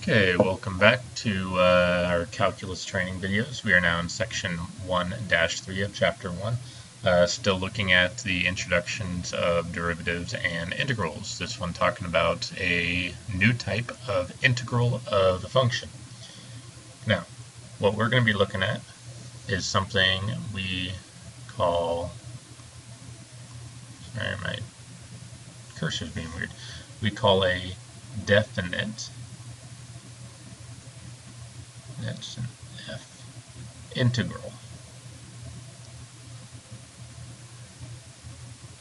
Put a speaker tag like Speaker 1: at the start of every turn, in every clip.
Speaker 1: Okay, welcome back to our calculus training videos. We are now in section 1-3 of chapter 1, still looking at the introductions of derivatives and integrals. This one talking about a new type of integral of a function. Now, what we're going to be looking at is something we call, sorry, my cursor's being weird, we call a definite. That's an F. Integral.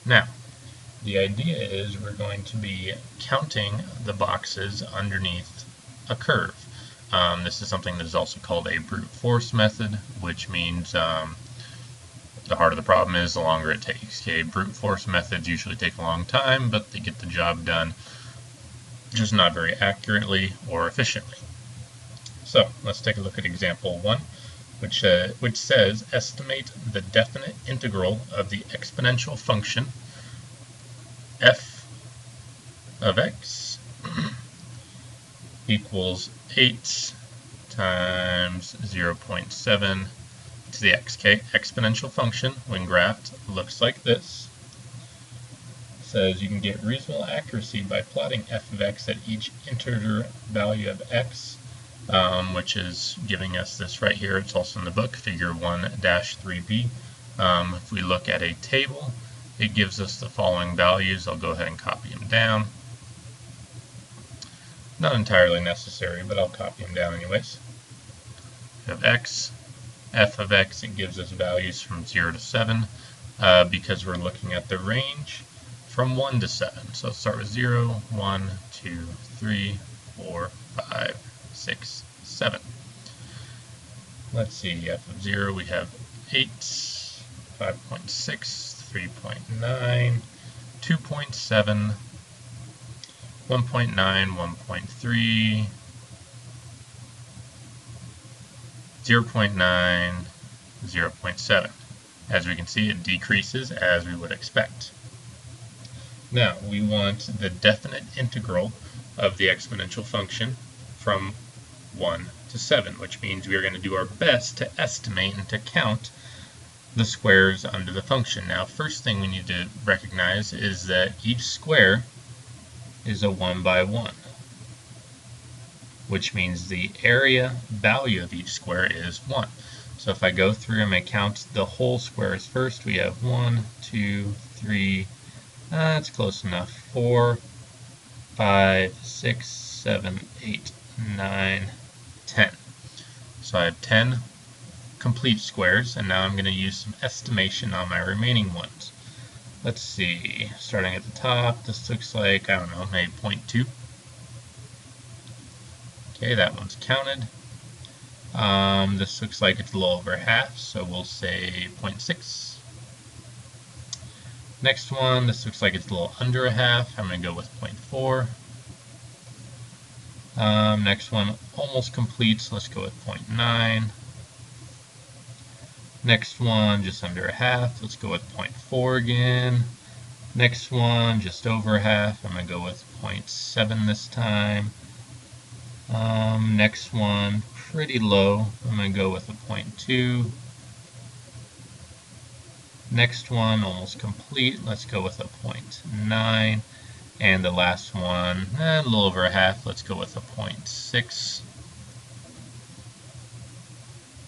Speaker 1: Now, the idea is we're going to be counting the boxes underneath a curve. This is something that is also called a brute force method, which means the harder the problem is, the longer it takes. Okay, brute force methods usually take a long time, but they get the job done, just not very accurately or efficiently. So let's take a look at example 1, which says estimate the definite integral of the exponential function f of x equals 8 times 0.7 to the x. Okay, exponential function, when graphed, looks like this. It says you can get reasonable accuracy by plotting f of x at each integer value of x. Which is giving us this right here. It's also in the book, figure 1-3b. If we look at a table, it gives us the following values. I'll go ahead and copy them down. Not entirely necessary, but I'll copy them down anyways. We have x, f of x, it gives us values from 0 to 7, because we're looking at the range from 1 to 7. So let's start with 0, 1, 2, 3, 4, 5, 6, 7. Let's see, f of 0 we have 8, 5.6, 3.9, 2.7, 1.9, 1.3, 0.9, 0.7. As we can see, it decreases as we would expect. Now, we want the definite integral of the exponential function from 1 to 7, which means we are going to do our best to estimate and to count the squares under the function. Now, first thing we need to recognize is that each square is a 1 by 1, which means the area value of each square is 1. So if I go through and I count the whole squares first, we have 1, 2, 3, that's close enough, 4, 5, 6, 7, 8, 9, 10. So I have 10 complete squares, and now I'm going to use some estimation on my remaining ones. Let's see, starting at the top, this looks like, I don't know, maybe 0.2. Okay, that one's counted. This looks like it's a little over half, so we'll say 0.6. Next one, this looks like it's a little under a half. I'm going to go with 0.4. Next one, almost complete, so let's go with 0.9. Next one, just under a half, let's go with 0.4 again. Next one, just over half, I'm going to go with 0.7 this time. Next one, pretty low, I'm going to go with a 0.2. Next one, almost complete, let's go with a 0.9. And the last one, a little over a half, let's go with a 0.6.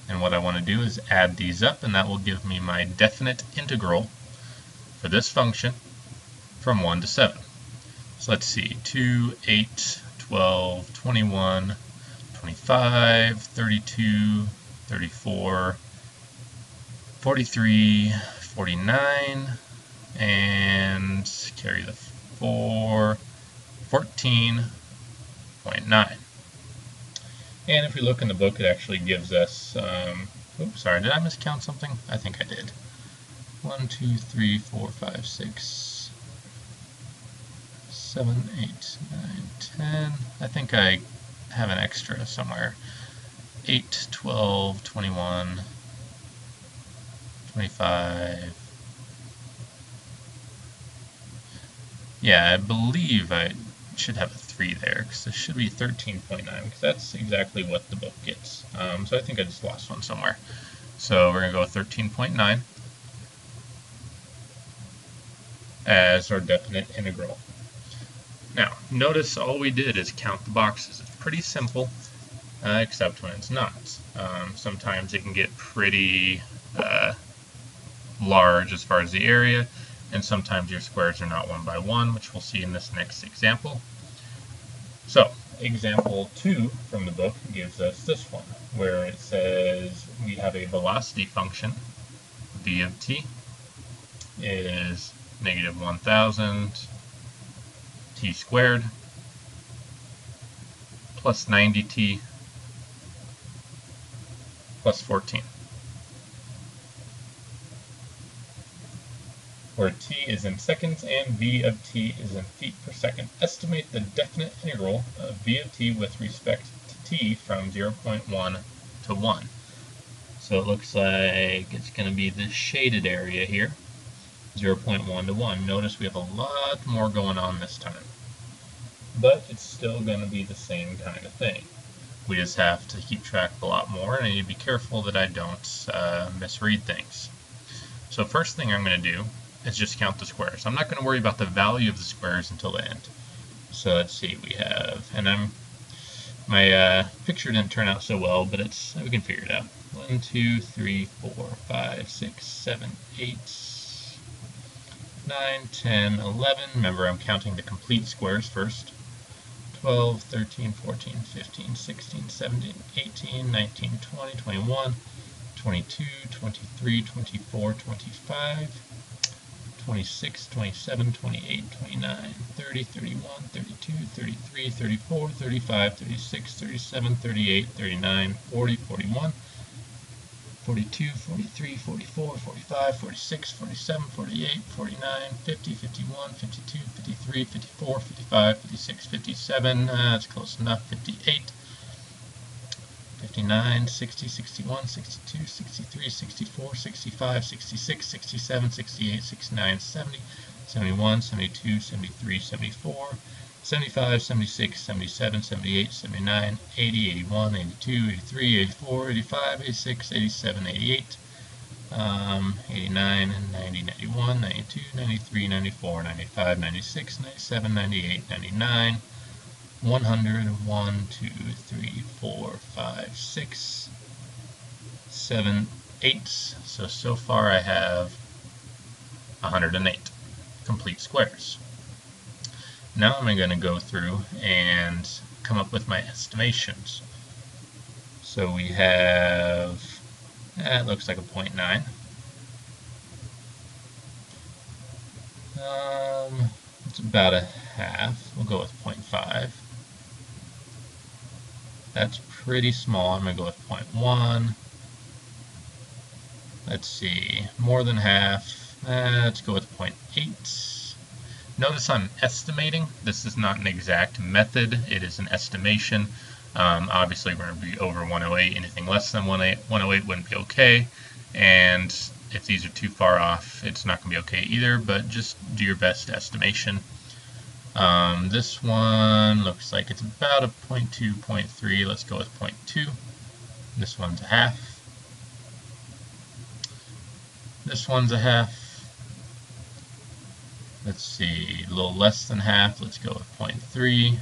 Speaker 1: And what I want to do is add these up, and that will give me my definite integral for this function from 1 to 7. So let's see, 2, 8, 12, 21, 25, 32, 34, 43, 49, and carry the 4, 14.9. And if we look in the book, it actually gives us, oops, sorry, did I miscount something? I think I did. 1, 2, 3, 4, 5, 6, 7, 8, 9, 10. I think I have an extra somewhere. 8, 12, 21, 25. Yeah, I believe I should have a 3 there, because this should be 13.9, because that's exactly what the book gets. So I think I just lost one somewhere. So we're going to go with 13.9 as our definite integral. Now, notice all we did is count the boxes. It's pretty simple, except when it's not. Sometimes it can get pretty large as far as the area, and sometimes your squares are not one by one, which we'll see in this next example. So, example 2 from the book gives us this one, where it says we have a velocity function, v of t is negative 1,000 t squared plus 90t plus 14. Where t is in seconds and v of t is in feet per second. Estimate the definite integral of v of t with respect to t from 0.1 to 1. So it looks like it's going to be this shaded area here, 0.1 to 1. Notice we have a lot more going on this time. But it's still going to be the same kind of thing. We just have to keep track of a lot more, and I need to be careful that I don't misread things. So first thing I'm going to do is just count the squares. I'm not going to worry about the value of the squares until the end. So let's see, we have, and my picture didn't turn out so well, but we can figure it out. 1, 2, 3, 4, 5, 6, 7, 8, 9, 10, 11. Remember, I'm counting the complete squares first. 12, 13, 14, 15, 16, 17, 18, 19, 20, 21, 22, 23, 24, 25, 26, 27, 28, 29, 30, 31, 32, 33, 34, 35, 36, 37, 38, 39, 40, 41, 42, 43, 44, 45, 46, 47, 48, 49, 50, 51, 52, 53, 54, 55, 56, 57, that's close enough, 58, 59, 60, 61, 62, 63, 64, 65, 66, 67, 68, 69, 70, 71, 72, 73, 74, 75, 76, 77, 78, 79, 80, 81, 82, 83, 84, 85, 86, 87, 88, 89, 90, 91, 92, 93, 94, 95, 96, 97, 98, 99, 100, 1, 2, 3, 4, 5, 6, 7, 8. So far I have 108 complete squares. Now I'm going to go through and come up with my estimations. So we have, it looks like a 0.9. It's about a half. We'll go with 0.5. That's pretty small. I'm going to go with 0.1. Let's see, more than half. Let's go with 0.8. Notice I'm estimating. This is not an exact method. It is an estimation. Obviously, we're going to be over 108. Anything less than 108 wouldn't be okay. And if these are too far off, it's not going to be okay either. But just do your best estimation. This one looks like it's about a 0.2, 0.3. Let's go with 0.2. This one's a half. This one's a half. Let's see, a little less than half. Let's go with 0.3.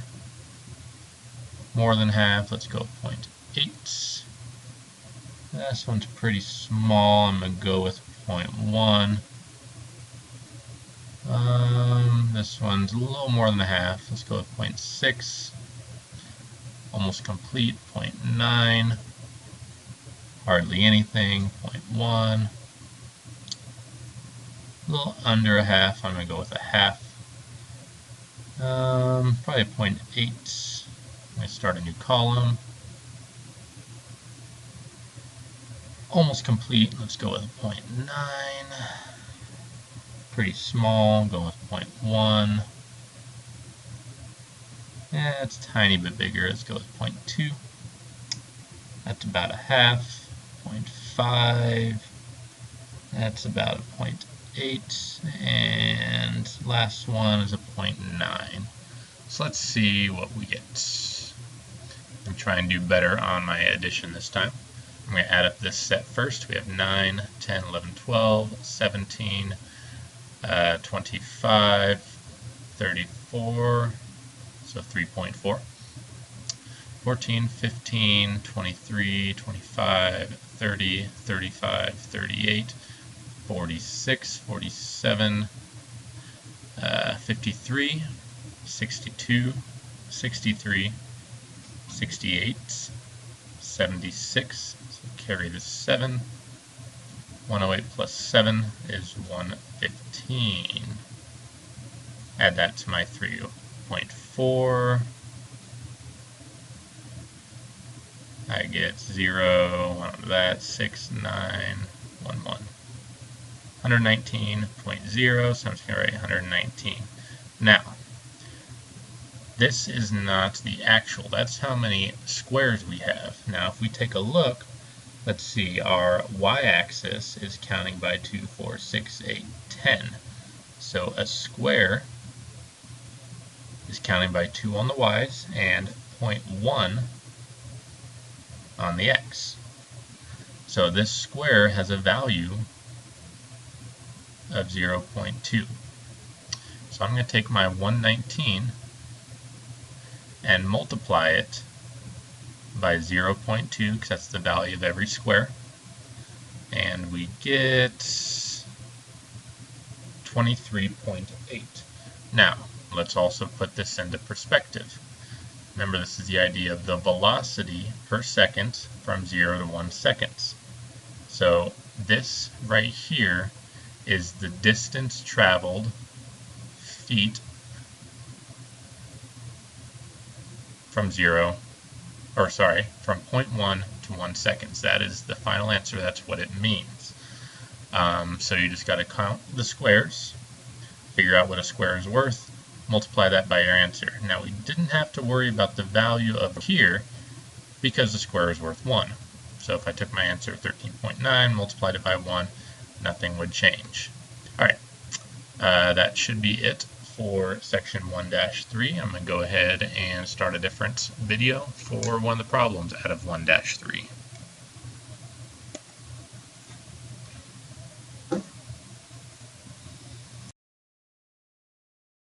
Speaker 1: More than half. Let's go with 0.8. This one's pretty small. I'm going to go with 0.1. This one's a little more than a half. Let's go with 0.6. Almost complete, 0.9. Hardly anything, 0.1. A little under a half. I'm going to go with a half. Probably a 0.8. I'm going to start a new column. Almost complete. Let's go with a 0.9. Pretty small. Go with 0.1. Yeah, it's a tiny bit bigger. Let's go with 0.2. That's about a half. 0.5. That's about a 0.8. And last one is a 0.9. So let's see what we get. I'm trying to do better on my addition this time. I'm going to add up this set first. We have 9, 10, 11, 12, 17, 25, 34, so 3.4. 14, 15, 23, 25, 30, 35, 38, 46, 47, 53, 62, 63, 68, 76, so carry the 7. 108 plus 7 is 115. Add that to my 3.4. I get 0, 1 of that, 6, 9, 1, 1. 119.0, so I'm just going to write 119. Now, this is not the actual, that's how many squares we have. Now, if we take a look, let's see, our y-axis is counting by 2, 4, 6, 8, 10. So a square is counting by 2 on the y's and 0.1 on the x. So this square has a value of 0.2. So I'm going to take my 119 and multiply it by 0.2 because that's the value of every square, and we get 23.8. Now let's also put this into perspective. Remember, this is the idea of the velocity per second from 0 to 1 seconds. So this right here is the distance traveled feet from from 0.1 to 1 seconds. That is the final answer. That's what it means. So you just got to count the squares, figure out what a square is worth, multiply that by your answer. Now, we didn't have to worry about the value of here because the square is worth 1. So if I took my answer 13.9, multiplied it by 1, nothing would change. Alright, that should be it for section 1-3. I'm going to go ahead and start a different video for one of the problems out of 1-3.